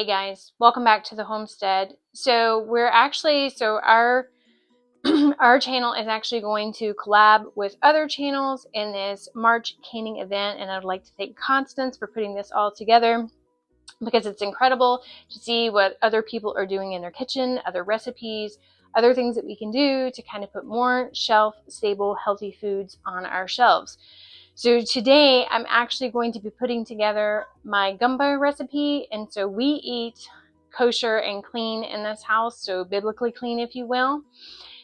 Hey guys, welcome back to the homestead. Our our channel is actually going to collab with other channels in this March canning event, and I'd like to thank Constance for putting this all together because it's incredible to see what other people are doing in their kitchen, other recipes, other things that we can do to kind of put more shelf-stable, healthy foods on our shelves. So today I'm actually going to be putting together my gumbo recipe, and so we eat kosher and clean in this house, so biblically clean, if you will.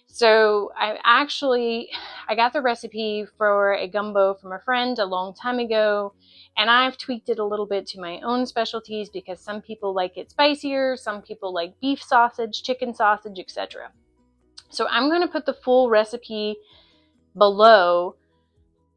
So I got the recipe for a gumbo from a friend a long time ago, and I've tweaked it a little bit to my own specialties because some people like it spicier, some people like beef sausage, chicken sausage, etc. So I'm going to put the full recipe below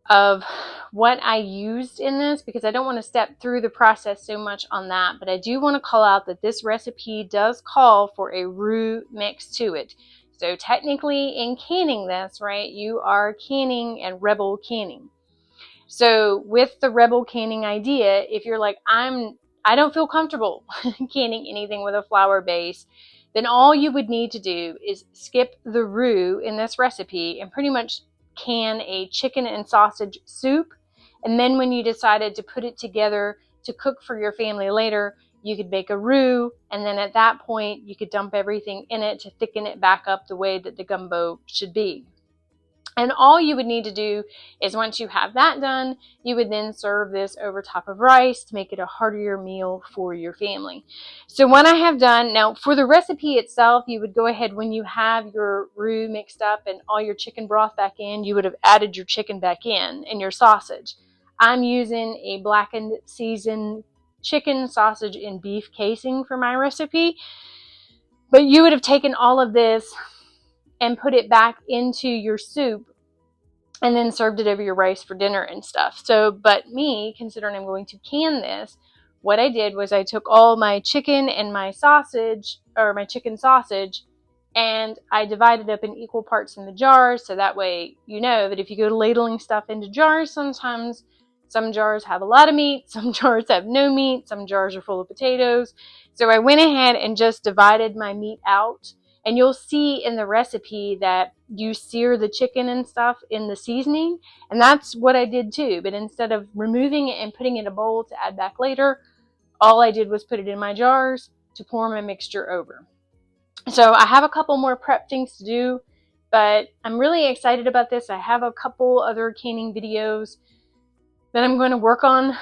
of what I used in this because I don't want to step through the process so much on that, but I do want to call out that this recipe does call for a roux mix to it. So technically in canning this, right, you are canning and rebel canning. So with the rebel canning idea, if you're like, I don't feel comfortable canning anything with a flour base, then all you would need to do is skip the roux in this recipe and pretty much can a chicken and sausage soup. And then when you decided to put it together to cook for your family later, you could make a roux, and then at that point you could dump everything in it to thicken it back up the way that the gumbo should be. And all you would need to do is once you have that done, you would then serve this over top of rice to make it a heartier meal for your family. So what I have done, now for the recipe itself, you would go ahead when you have your roux mixed up and all your chicken broth back in, you would have added your chicken back in and your sausage. I'm using a blackened seasoned chicken, sausage, and beef casing for my recipe. But you would have taken all of this and put it back into your soup and then served it over your rice for dinner and stuff. So, but me, considering I'm going to can this, what I did was I took all my chicken and my sausage, or my chicken sausage, and I divided up in equal parts in the jars, so that way you know that if you go to ladling stuff into jars, sometimes some jars have a lot of meat, some jars have no meat, some jars are full of potatoes. So I went ahead and just divided my meat out. And you'll see in the recipe that you sear the chicken and stuff in the seasoning. And that's what I did too. But instead of removing it and putting it in a bowl to add back later, all I did was put it in my jars to pour my mixture over. So I have a couple more prep things to do, but I'm really excited about this. I have a couple other canning videos that I'm going to work on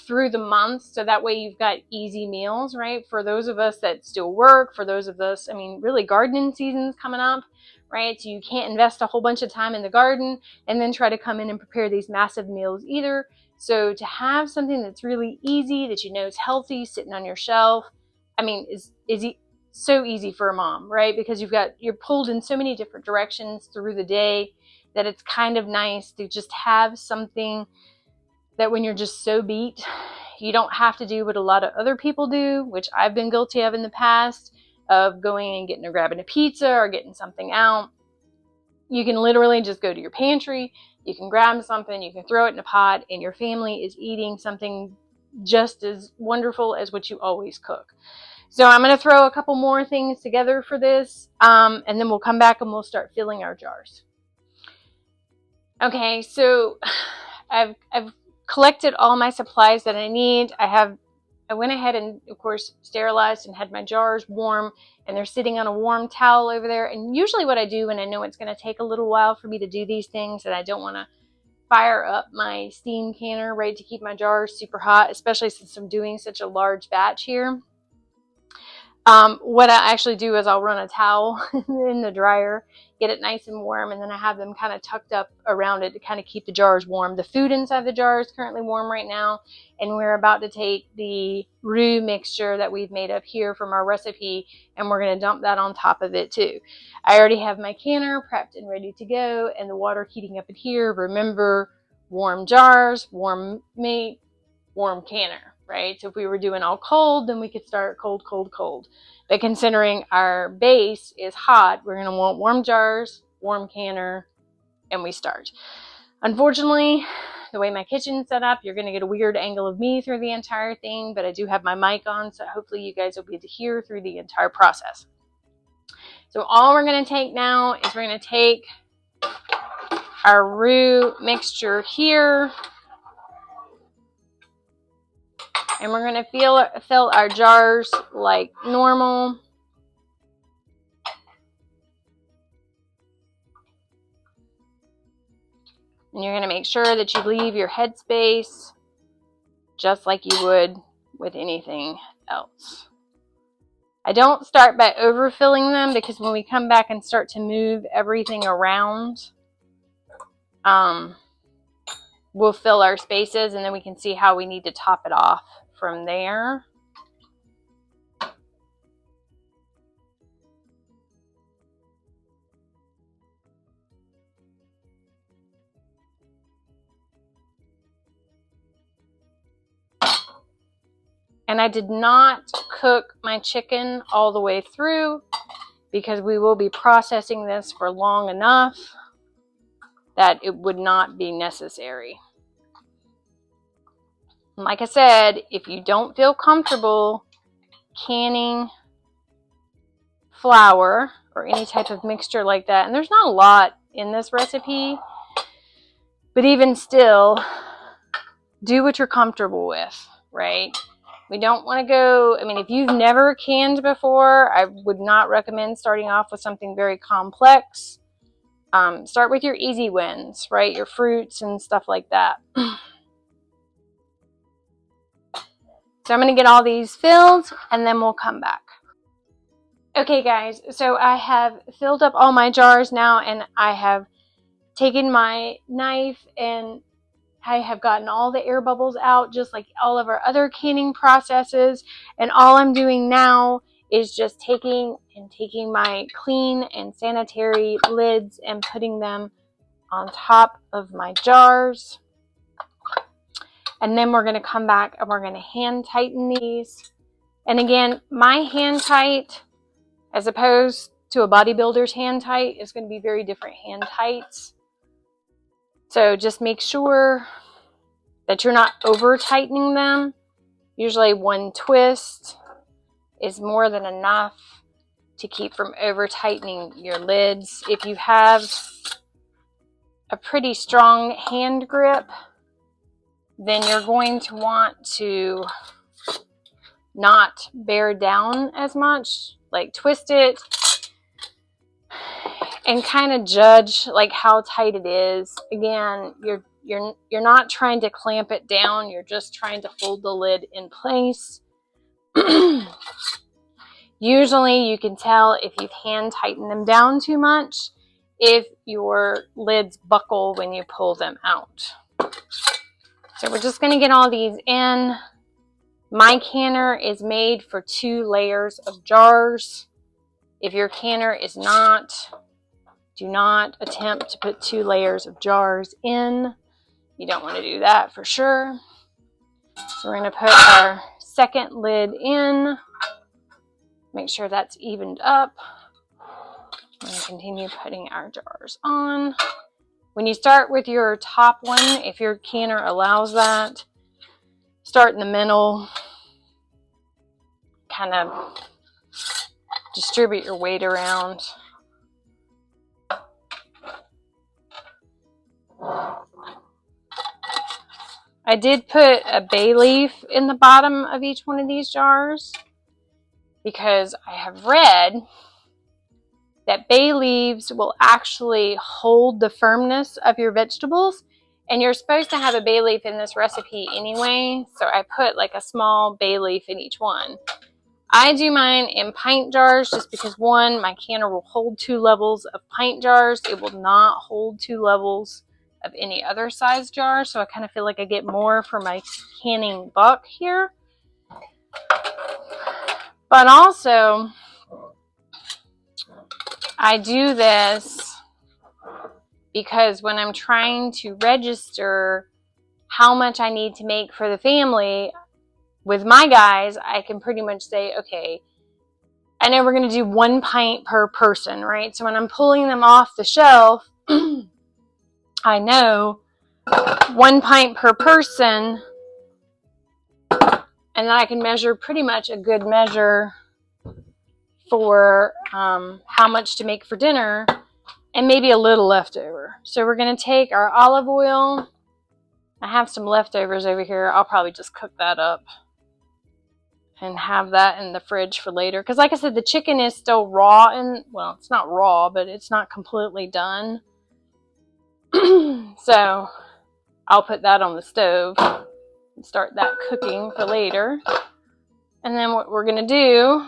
through the month, so that way you've got easy meals, right? For those of us that still work, for those of us, I mean, really gardening season's coming up, right? So you can't invest a whole bunch of time in the garden and then try to come in and prepare these massive meals either. So to have something that's really easy, that you know is healthy, sitting on your shelf, I mean, is so easy for a mom, right? Because you're pulled in so many different directions through the day that it's kind of nice to just have something that when you're just so beat, you don't have to do what a lot of other people do, which I've been guilty of in the past, of going and grabbing a pizza or getting something out. You can literally just go to your pantry, you can grab something, you can throw it in a pot, and your family is eating something just as wonderful as what you always cook. So I'm going to throw a couple more things together for this, and then we'll come back and we'll start filling our jars. Okay, so I've collected all my supplies that I need. I went ahead and of course sterilized and had my jars warm, and they're sitting on a warm towel over there. And usually what I do when I know it's going to take a little while for me to do these things, and I don't want to fire up my steam canner, right, to keep my jars super hot, especially since I'm doing such a large batch here. What I actually do is I'll run a towel in the dryer, get it nice and warm, and then I have them kind of tucked up around it to kind of keep the jars warm. The food inside the jar is currently warm right now, and we're about to take the roux mixture that we've made up here from our recipe, and we're going to dump that on top of it too. I already have my canner prepped and ready to go, and the water heating up in here. Remember, warm jars, warm meat, warm canner. Right? So if we were doing all cold, then we could start cold, cold, cold. But considering our base is hot, we're going to want warm jars, warm canner, and we start. Unfortunately, the way my kitchen's set up, you're going to get a weird angle of me through the entire thing, but I do have my mic on, so hopefully you guys will be able to hear through the entire process. So all we're going to take now is we're going to take our roux mixture here, and we're going to fill our jars like normal. And you're going to make sure that you leave your headspace just like you would with anything else. I don't start by overfilling them, because when we come back and start to move everything around, we'll fill our spaces, and then we can see how we need to top it off from there. And I did not cook my chicken all the way through, because we will be processing this for long enough that it would not be necessary. Like I said, if you don't feel comfortable canning flour or any type of mixture like that, and there's not a lot in this recipe, but even still, do what you're comfortable with, right? We don't want to go, I mean, if you've never canned before, I would not recommend starting off with something very complex. Start with your easy wins, right? Your fruits and stuff like that. So I'm going to get all these filled, and then we'll come back. Okay, guys, so I have filled up all my jars now, and I have taken my knife and I have gotten all the air bubbles out, just like all of our other canning processes. And all I'm doing now is just taking my clean and sanitary lids and putting them on top of my jars. And then we're going to come back and we're going to hand tighten these. And again, my hand tight, as opposed to a bodybuilder's hand tight, is going to be very different hand tights. So just make sure that you're not over tightening them. Usually one twist is more than enough to keep from over tightening your lids. If you have a pretty strong hand grip, then you're going to want to not bear down as much. Like, twist it and kind of judge like how tight it is. Again, you're not trying to clamp it down, you're just trying to hold the lid in place. Usually you can tell if you've hand tightened them down too much if your lids buckle when you pull them out. So we're just going to get all these in. My canner is made for 2 layers of jars. If your canner is not, do not attempt to put 2 layers of jars in. You don't want to do that for sure. So we're going to put our second lid in. Make sure that's evened up. We're going to continue putting our jars on. When you start with your top one, if your canner allows that, start in the middle. Kind of distribute your weight around. I did put a bay leaf in the bottom of each one of these jars because I have read that bay leaves will actually hold the firmness of your vegetables, and you're supposed to have a bay leaf in this recipe anyway, so I put like a small bay leaf in each one. I do mine in pint jars just because, one, my canner will hold 2 levels of pint jars. It will not hold 2 levels of any other size jar, so I kind of feel like I get more for my canning buck here. But also, I do this because when I'm trying to register how much I need to make for the family, with my guys, I can pretty much say, okay, I know we're going to do 1 pint per person, right? So when I'm pulling them off the shelf, I know 1 pint per person, and then I can measure pretty much a good measure for how much to make for dinner, and maybe a little leftover. So we're going to take our olive oil. I have some leftovers over here. I'll probably just cook that up and have that in the fridge for later. Because like I said, the chicken is still raw, and well, it's not raw, but it's not completely done. So I'll put that on the stove and start that cooking for later. And then what we're going to do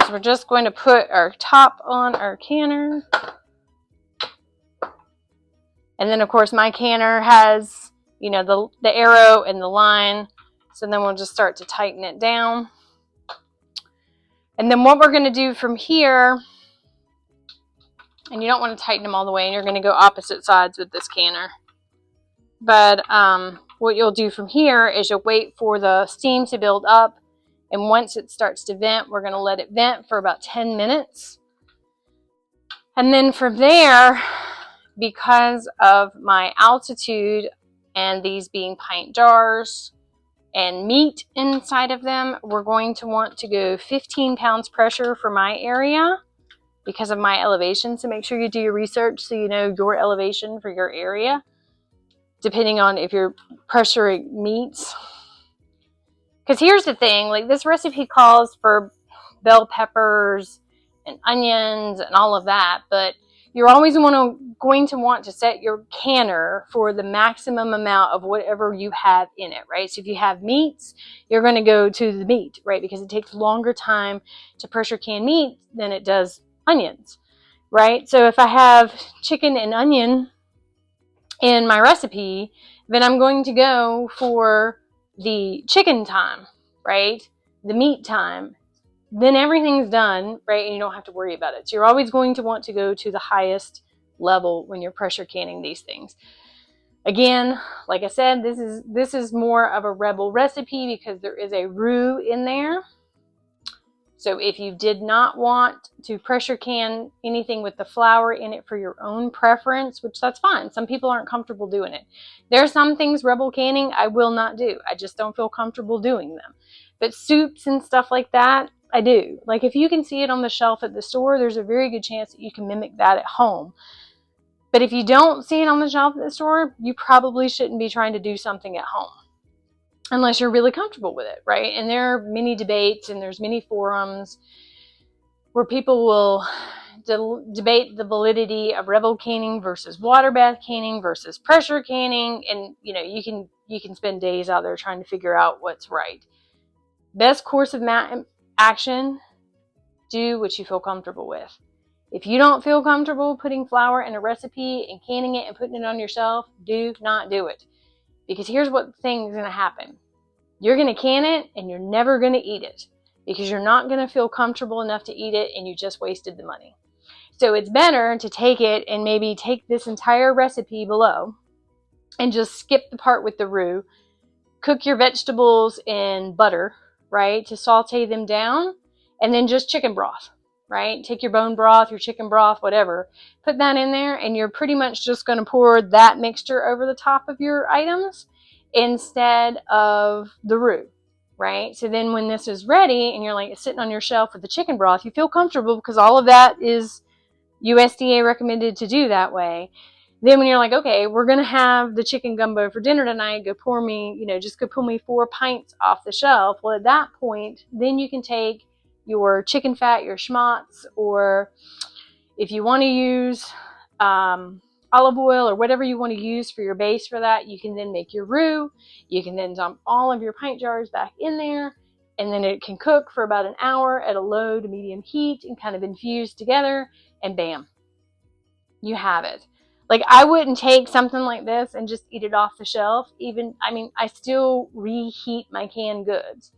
is we're just going to put our top on our canner. And then, of course, my canner has, you know, the arrow and the line. So then we'll just start to tighten it down. And then what we're going to do from here, and you don't want to tighten them all the way, and you're going to go opposite sides with this canner. But what you'll do from here is you'll wait for the steam to build up. And once it starts to vent, we're going to let it vent for about 10 minutes. And then from there, because of my altitude and these being pint jars and meat inside of them, we're going to want to go 15 pounds pressure for my area because of my elevation. So make sure you do your research so you know your elevation for your area, depending on if you're pressuring meats. Because here's the thing, like this recipe calls for bell peppers and onions and all of that, but you're always going to want to set your canner for the maximum amount of whatever you have in it, right? So if you have meats, you're going to go to the meat, right? Because it takes longer time to pressure can meat than it does onions, right? So if I have chicken and onion in my recipe, then I'm going to go for the chicken time, right? The meat time. Then everything's done, right? And you don't have to worry about it. So you're always going to want to go to the highest level when you're pressure canning these things. Again, like I said, this is more of a rebel recipe because there is a roux in there. So if you did not want to pressure can anything with the flour in it for your own preference, which that's fine. Some people aren't comfortable doing it. There are some things rebel canning I will not do. I just don't feel comfortable doing them. But soups and stuff like that, I do. Like if you can see it on the shelf at the store, there's a very good chance that you can mimic that at home. But if you don't see it on the shelf at the store, you probably shouldn't be trying to do something at home unless you're really comfortable with it, right? And there are many debates and there's many forums where people will debate the validity of rebel canning versus water bath canning versus pressure canning. And you know, you can spend days out there trying to figure out what's right. Best course of action, do what you feel comfortable with. If you don't feel comfortable putting flour in a recipe and canning it and putting it on your shelf, do not do it. Because here's what thing's going to happen. You're going to can it and you're never going to eat it because you're not going to feel comfortable enough to eat it and you just wasted the money. So it's better to take it and maybe take this entire recipe below and just skip the part with the roux. Cook your vegetables in butter, right, to saute them down, and then just chicken broth, right? Take your bone broth, your chicken broth, whatever. Put that in there and you're pretty much just going to pour that mixture over the top of your items instead of the roux, right? So then when this is ready and you're like sitting on your shelf with the chicken broth, you feel comfortable because all of that is USDA recommended to do that way. Then when you're like, okay, we're going to have the chicken gumbo for dinner tonight, go pour me, just go pull me 4 pints off the shelf. Well, at that point, then you can take your chicken fat, your Schmaltz, or if you want to use olive oil or whatever you want to use for your base for that, you can then make your roux. You can then dump all of your pint jars back in there, and then it can cook for about an hour at a low to medium heat and kind of infuse together, and bam, you have it. Like, I wouldn't take something like this and just eat it off the shelf. I still reheat my canned goods.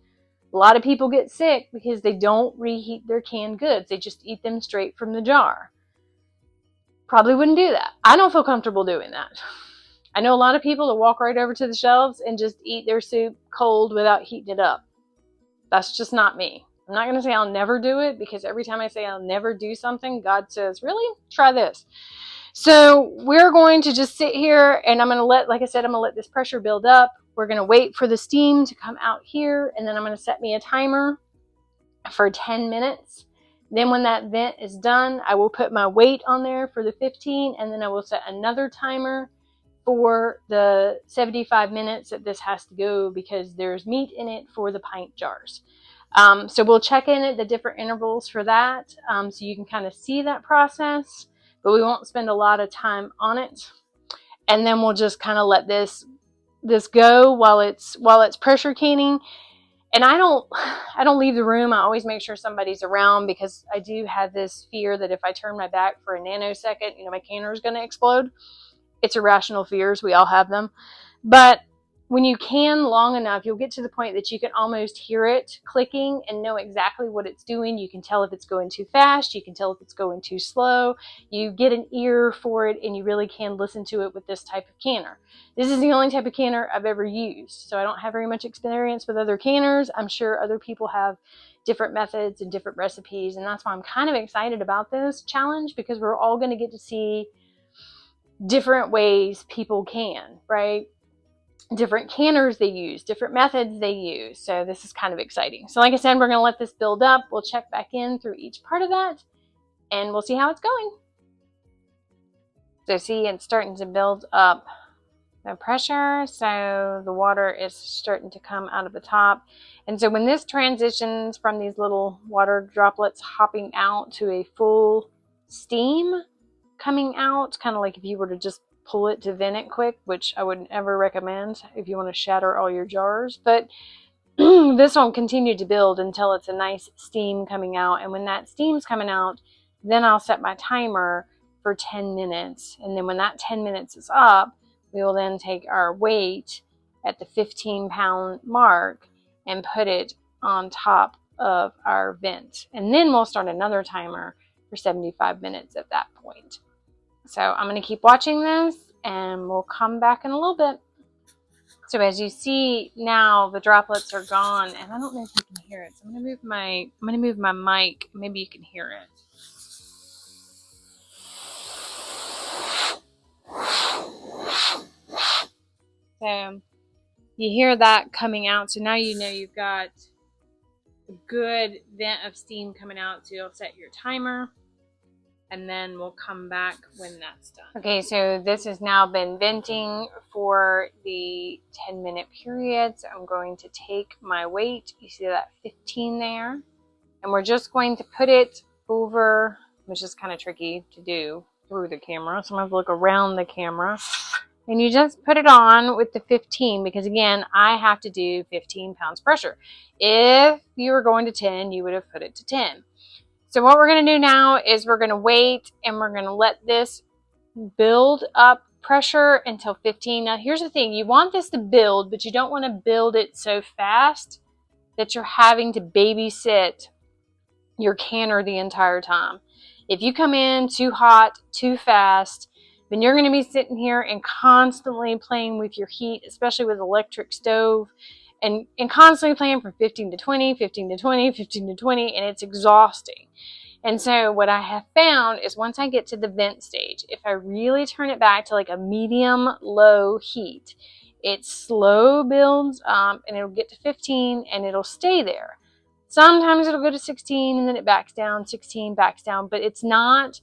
A lot of people get sick because they don't reheat their canned goods. They just eat them straight from the jar. Probably wouldn't do that. I don't feel comfortable doing that. I know a lot of people that walk right over to the shelves and just eat their soup cold without heating it up. That's just not me. I'm not going to say I'll never do it because every time I say I'll never do something, God says, really? Try this. So we're going to just sit here, and I'm going to let, like I said, I'm going to let this pressure build up. We're going to wait for the steam to come out here, and then I'm going to set me a timer for 10 minutes. Then when that vent is done, I will put my weight on there for the 15, and then I will set another timer for the 75 minutes that this has to go, because there's meat in it for the pint jars. So we'll check in at the different intervals for that, so you can kind of see that process, but we won't spend a lot of time on it. And then we'll just kind of let this go while it's pressure canning. And I don't leave the room. I always make sure somebody's around, because I do have this fear that if I turn my back for a nanosecond, my canner is going to explode. It's irrational fears. We all have them. But when you can long enough, you'll get to the point that you can almost hear it clicking and know exactly what it's doing. You can tell if it's going too fast. You can tell if it's going too slow. You get an ear for it, and you really can listen to it with this type of canner. This is the only type of canner I've ever used, so I don't have very much experience with other canners. I'm sure other people have different methods and different recipes, and that's why I'm kind of excited about this challenge, because we're all going to get to see different ways people can, right? Different canners they use, different methods they use. So this is kind of exciting. So like I said, we're going to let this build up. We'll check back in through each part of that, and we'll see how it's going. So see, it's starting to build up the pressure. So the water is starting to come out of the top. And so when this transitions from these little water droplets hopping out to a full steam coming out, kind of like if you were to just pull it to vent it quick, which I would never recommend if you want to shatter all your jars. But this won't continue to build until it's a nice steam coming out. And when that steam's coming out, then I'll set my timer for 10 minutes. And then when that 10 minutes is up, we will then take our weight at the 15-pound mark and put it on top of our vent. And then we'll start another timer for 75 minutes at that point. So I'm going to keep watching this, and we'll come back in a little bit. So as you see now, the droplets are gone, and I don't know if you can hear it. So I'm going to move my mic. Maybe you can hear it. So you hear that coming out. So now you know you've got a good vent of steam coming out. So you'll set your timer, and then we'll come back when that's done. Okay, so this has now been venting for the 10-minute period. So I'm going to take my weight. You see that 15 there? And we're just going to put it over, which is kind of tricky to do through the camera. So I'm going to look around the camera. And you just put it on with the 15, because again, I have to do 15 pounds pressure. If you were going to 10, you would have put it to 10. So what we're going to do now is we're going to wait, and we're going to let this build up pressure until 15. Now here's the thing, you want this to build, but you don't want to build it so fast that you're having to babysit your canner the entire time. If you come in too hot, too fast, then you're going to be sitting here and constantly playing with your heat, especially with electric stove, and constantly playing from 15 to 20, 15 to 20, 15 to 20, and it's exhausting. And so what I have found is once I get to the vent stage, if I really turn it back to like a medium low heat, it slow builds up, and it'll get to 15, and it'll stay there. Sometimes it'll go to 16, and then it backs down, 16 backs down, but it's not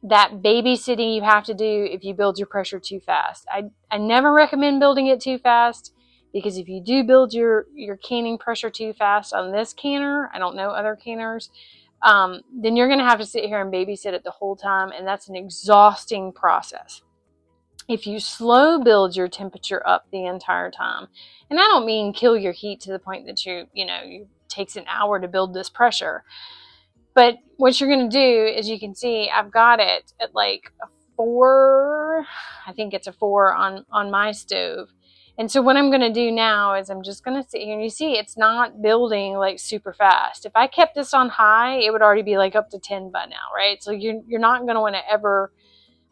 that babysitting you have to do if you build your pressure too fast. I never recommend building it too fast, because if you do build your canning pressure too fast on this canner, I don't know other canners, then you're going to have to sit here and babysit it the whole time, and that's an exhausting process. If you slow build your temperature up the entire time, and I don't mean kill your heat to the point that it takes an hour to build this pressure, but what you're going to do is, you can see I've got it at like a 4, I think it's a 4 on my stove. And so what I'm going to do now is I'm just going to sit here, and you see it's not building like super fast. If I kept this on high, it would already be like up to 10 by now, right? So you're not going to want to ever,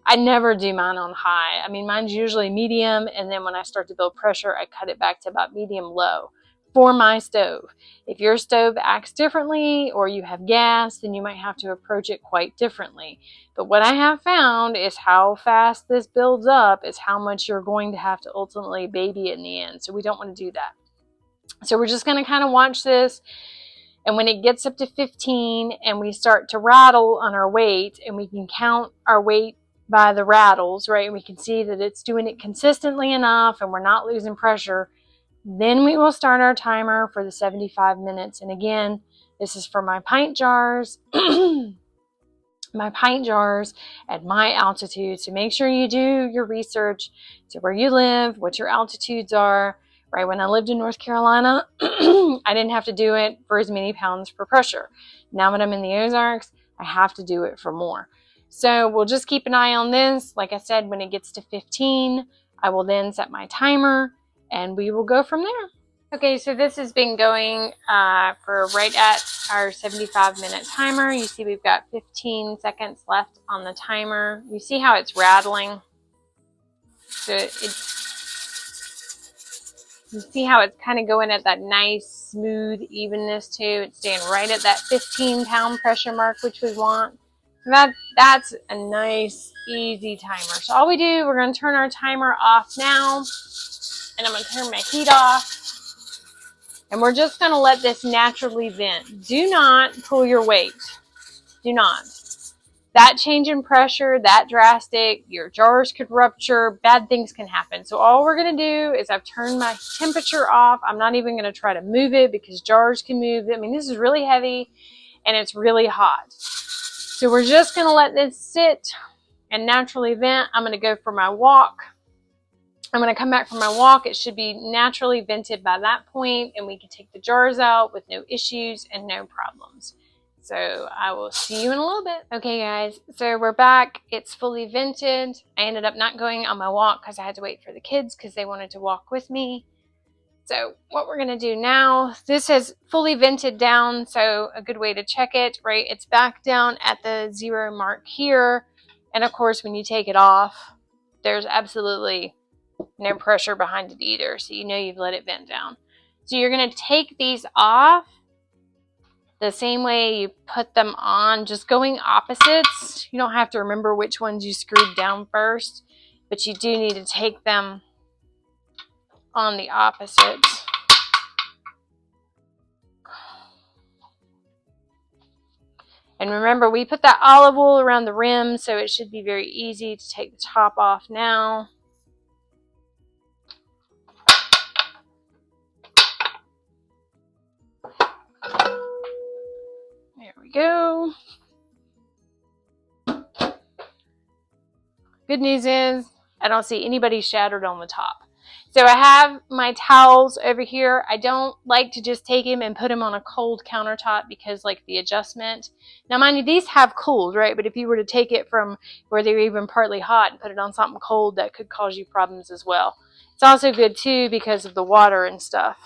I never do mine on high. I mean, mine's usually medium, and then when I start to build pressure, I cut it back to about medium low. for my stove. If your stove acts differently or you have gas, then you might have to approach it quite differently. But what I have found is how fast this builds up is how much you're going to have to ultimately baby it in the end. So we don't want to do that. So we're just going to kind of watch this. And when it gets up to 15 and we start to rattle on our weight, and we can count our weight by the rattles, right? And we can see that it's doing it consistently enough and we're not losing pressure, then we will start our timer for the 75 minutes. And again, this is for my pint jars, my pint jars at my altitude. So make sure you do your research to where you live, what your altitudes are. Right, when I lived in North Carolina, I didn't have to do it for as many pounds per pressure. Now that I'm in the Ozarks, I have to do it for more. So we'll just keep an eye on this. Like I said, when it gets to 15, I will then set my timer and we will go from there. Okay, so this has been going for right at our 75-minute timer. You see we've got 15 seconds left on the timer. You see how it's rattling? So you see how it's kind of going at that nice, smooth evenness too. It's staying right at that 15-pound pressure mark, which we want. That's a nice, easy timer. So all we do, we're going to turn our timer off now. And I'm going to turn my heat off. And we're just going to let this naturally vent. Do not pull your weight. Do not. That change in pressure, that drastic, your jars could rupture, bad things can happen. So all we're going to do is I've turned my temperature off. I'm not even going to try to move it because jars can move. I mean, this is really heavy and it's really hot. So we're just going to let this sit and naturally vent. I'm going to go for my walk. I'm going to come back from my walk. It should be naturally vented by that point, and we can take the jars out with no issues and no problems. So I will see you in a little bit. Okay, guys, so we're back. It's fully vented. I ended up not going on my walk because I had to wait for the kids because they wanted to walk with me. So what we're going to do now, this has fully vented down, so a good way to check it, right? It's back down at the 0 mark here. And of course, when you take it off, there's absolutely no pressure behind it either, so you know you've let it vent down. So you're going to take these off the same way you put them on, just going opposites. You don't have to remember which ones you screwed down first, but you do need to take them on the opposites. And remember, we put that olive oil around the rim, so it should be very easy to take the top off now. There we go. Good news is I don't see anybody shattered on the top. So I have my towels over here. I don't like to just take them and put them on a cold countertop because like the adjustment. Now mind you, these have cooled, right? But if you were to take it from where they're even partly hot and put it on something cold, that could cause you problems as well. It's also good too because of the water and stuff.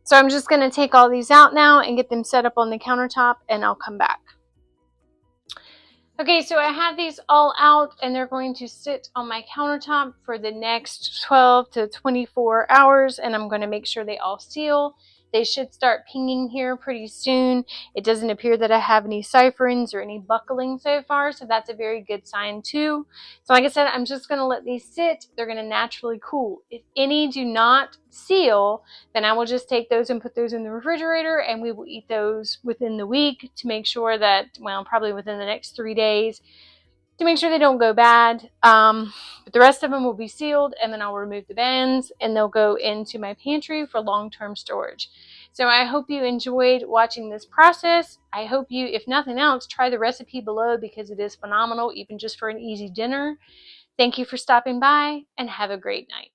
So I'm just going to take all these out now and get them set up on the countertop, and I'll come back. Okay, so I have these all out, and they're going to sit on my countertop for the next 12 to 24 hours, and I'm going to make sure they all seal. They should start pinging here pretty soon. It doesn't appear that I have any cipherings or any buckling so far, so that's a very good sign too. So like I said, I'm just going to let these sit. They're going to naturally cool. If any do not seal, then I will just take those and put those in the refrigerator, and we will eat those within the week to make sure that, well, probably within the next 3 days, to make sure they don't go bad. But the rest of them will be sealed, and then I'll remove the bands, and they'll go into my pantry for long-term storage. So I hope you enjoyed watching this process. I hope you, if nothing else, try the recipe below because it is phenomenal, even just for an easy dinner. Thank you for stopping by, and have a great night.